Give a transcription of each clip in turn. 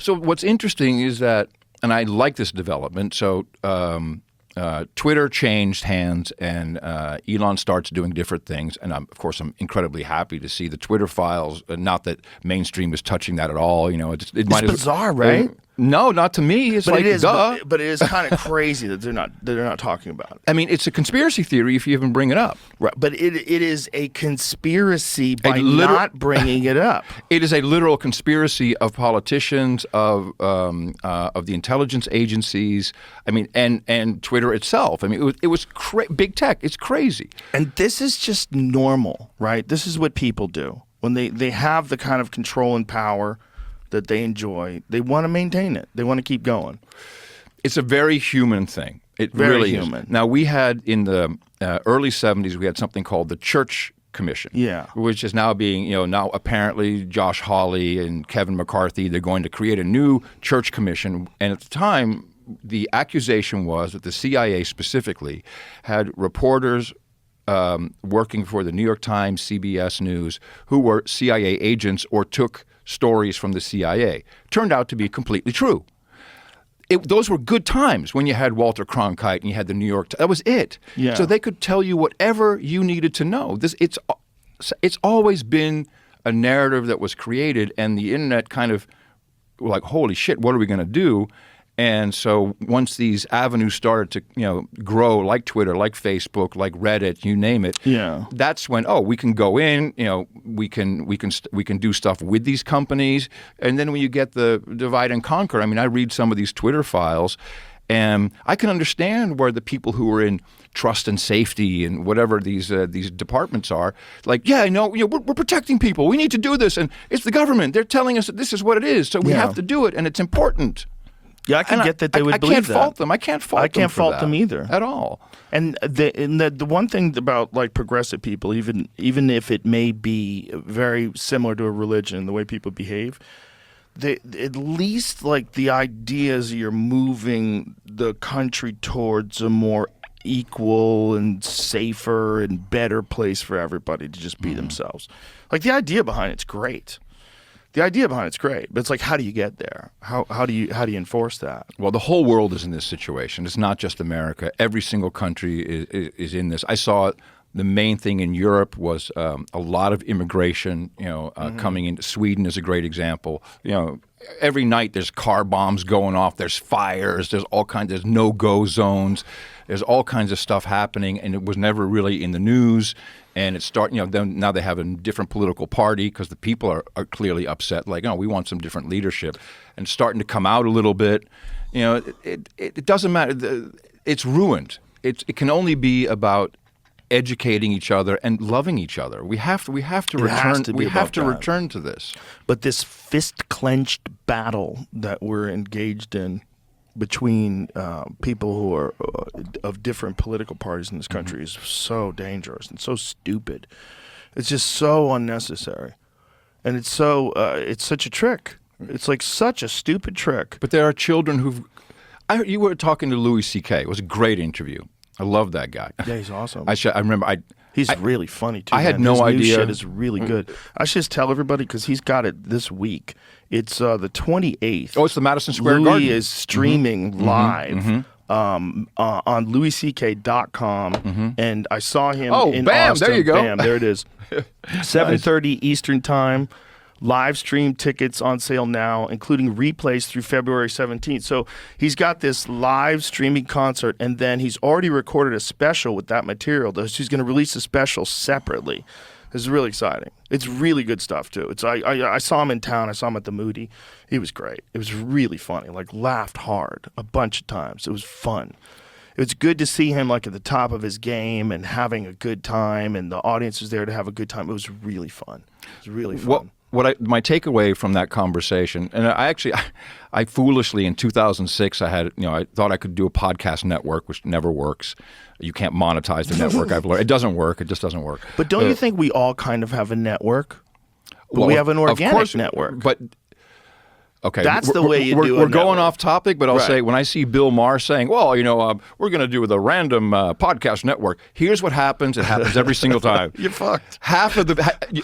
So what's interesting is that, and I like this development, so Twitter changed hands and Elon starts doing different things. And of course, I'm incredibly happy to see the Twitter files, not that mainstream is touching that at all. You know, it's bizarre, right? No, not to me. It's like, duh. But it is kind of crazy that they're not talking about it. I mean, it's a conspiracy theory if you even bring it up. Right, but it is a conspiracy by not bringing it up. It is a literal conspiracy of politicians, of the intelligence agencies. I mean, and Twitter itself. I mean, it was big tech. It's crazy. And this is just normal, right? This is what people do when they have the kind of control and power that they enjoy. They want to maintain it. They want to keep going. It's a very human thing. It very really human. Is. Now, we had in the early 70s, we had something called the Church Commission, which is now being, now apparently Josh Hawley and Kevin McCarthy, they're going to create a new church commission. And at the time, the accusation was that the CIA specifically had reporters working for the New York Times, CBS News, who were CIA agents or took stories from the CIA. Turned out to be completely true. Those were good times when you had Walter Cronkite and you had the New York Times. That was it. Yeah. So they could tell you whatever you needed to know. It's always been a narrative that was created, and the internet kind of like, holy shit, what are we going to do? And so once these avenues started to, grow, like Twitter, like Facebook, like Reddit, you name it. Yeah. That's when we can go in, we can do stuff with these companies, and then when you get the divide and conquer. I mean, I read some of these Twitter files, and I can understand where the people who are in trust and safety and whatever these departments are, like, we're protecting people. We need to do this, and it's the government. They're telling us that this is what it is, so we have to do it, and it's important. Yeah, I can get that they would believe that. I can't fault them. I can't fault them either at all. And the one thing about like progressive people, even if it may be very similar to a religion, the way people behave, at least like the ideas you're moving the country towards a more equal and safer and better place for everybody to just be themselves. Like the idea behind it's great. The idea behind it's great, but it's like, how do you get there? How do you enforce that? Well, the whole world is in this situation. It's not just America. Every single country is in this. I saw the main thing in Europe was a lot of immigration. Coming into Sweden is a great example. Every night there's car bombs going off. There's fires. There's all kinds. There's no-go zones. There's all kinds of stuff happening, and it was never really in the news. And it's now they have a different political party because the people are clearly upset. Like, we want some different leadership, and starting to come out a little bit. It doesn't matter. It's ruined. It can only be about educating each other and loving each other. We have to return. We have to return to this. But this fist-clenched battle that we're engaged in between people who are of different political parties in this country is so dangerous and so stupid. It's just so unnecessary, and it's such a trick. It's like such a stupid trick. But there are children you were talking to Louis C.K. It was a great interview. I love that guy. Yeah, he's awesome. I remember. He's really funny too. I had man. no His idea. New shit is really good. I should just tell everybody because he's got it this week. It's the 28th. Oh, it's the Madison Square Louis Garden. is streaming live on louisck.com, and I saw him in bam, Austin. there you go. Bam, there it is. 7:30 Eastern Time. Live stream tickets on sale now, including replays through February 17th. So he's got this live streaming concert, and then he's already recorded a special with that material. He's going to release a special separately. This is really exciting. It's really good stuff, too. I saw him in town. I saw him at the Moody. He was great. It was really funny. Like, laughed hard a bunch of times. It was fun. It was good to see him, like, at the top of his game and having a good time, and the audience was there to have a good time. It was really fun. It was really fun. My takeaway from that conversation, and I foolishly in 2006 I thought I could do a podcast network, which never works. You can't monetize the network. I've learned it doesn't work. It just doesn't work. But don't you think we all kind of have a network? But we have an organic network. But Okay, That's the way you do it. We're going off topic, but I'll Right. say when I see Bill Maher saying, "Well, we're going to do the random podcast network," here's what happens. It happens every single time. You're fucked. Half of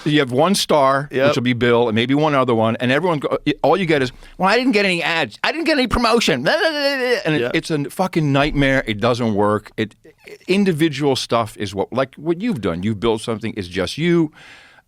you have one star, Yep. which will be Bill, and maybe one other one, and all you get is, "Well, I didn't get any ads. I didn't get any promotion," and Yeah. it's a fucking nightmare. It doesn't work. Individual stuff is what you've done. You've built something. It's just you.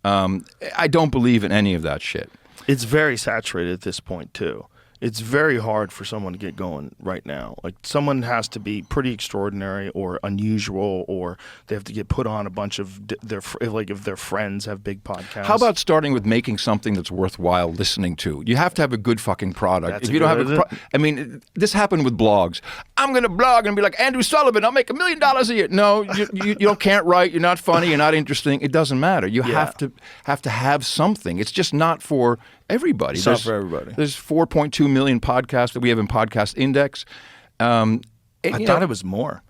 I don't believe in any of that shit. It's very saturated at this point too. It's very hard for someone to get going right now. Like someone has to be pretty extraordinary or unusual, or they have to get put on a bunch of if their friends have big podcasts. How about starting with making something that's worthwhile listening to? You have to have a good fucking product. That's if you don't have this happened with blogs. I'm going to blog and be like Andrew Sullivan. I'll make $1 million a year. No, you can't write. You're not funny. You're not interesting. It doesn't matter. You have to have something. It's just not for everybody. It's not for everybody. There's 4.2 million podcasts that we have in Podcast Index. I thought it was more.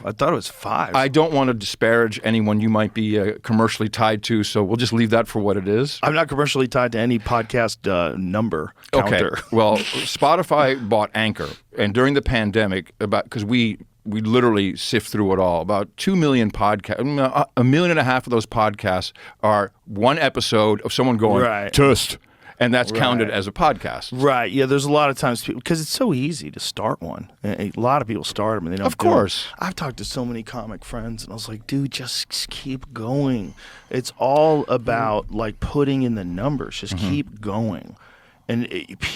I thought it was 5. I don't want to disparage anyone you might be commercially tied to, so we'll just leave that for what it is. I'm not commercially tied to any podcast number counter. Okay. Well, Spotify bought Anchor, and during the pandemic, because we literally sift through it all. About 2 million podcasts, 1.5 million of those podcasts are one episode of someone going, Right. "Tust," and that's counted Right. as a podcast. Right. Yeah, there's a lot of times because it's so easy to start one. A lot of people start them and they don't. Of course. I've talked to so many comic friends and I was like, dude, just keep going. It's all about like putting in the numbers. Just keep going. And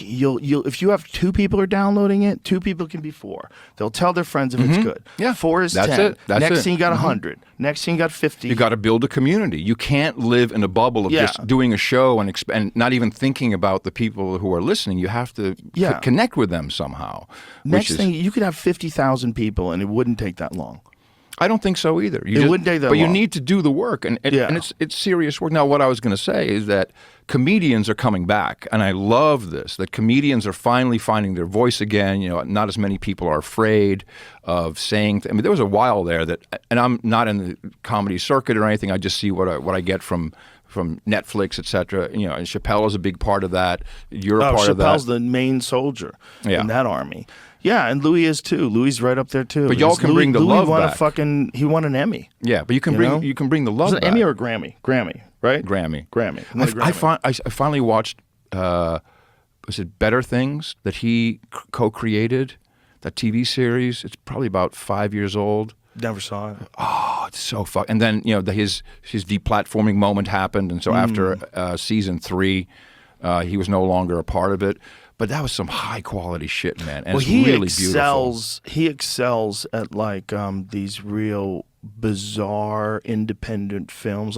you'll if you have 2 people are downloading it, 2 people can be 4. They'll tell their friends if it's good. Yeah. 4 is That's 10. it. That's Next it. thing you got 100. Next thing you got 50. You got to build a community. You can't live in a bubble of just doing a show and not even thinking about the people who are listening. You have to connect with them somehow. Next thing, you could have 50,000 people and it wouldn't take that long. I don't think so either. It wouldn't take that But you long. need to do the work, and it's serious work. Now, what I was going to say is that comedians are coming back, and I love this, that comedians are finally finding their voice again. Not as many people are afraid of saying there was a while there that, and I'm not in the comedy circuit or anything, I just see what I get from Netflix, et cetera. And Chappelle is a big part of that. You're a part of that. Chappelle's the main soldier in that army. Yeah, and Louis is too. Louis is right up there too. But y'all can bring the love back. He won an Emmy. Yeah, but you can bring the love Was it back. Emmy or a Grammy? Grammy, right? Grammy. Grammy. I finally watched, was it Better Things that he co-created, that TV series? It's probably about 5 years old. Never saw it. Oh, it's so fun. And then, his deplatforming moment happened, and so after season 3, he was no longer a part of it. But that was some high quality shit, man. And it's really beautiful. He excels at like these real bizarre independent films.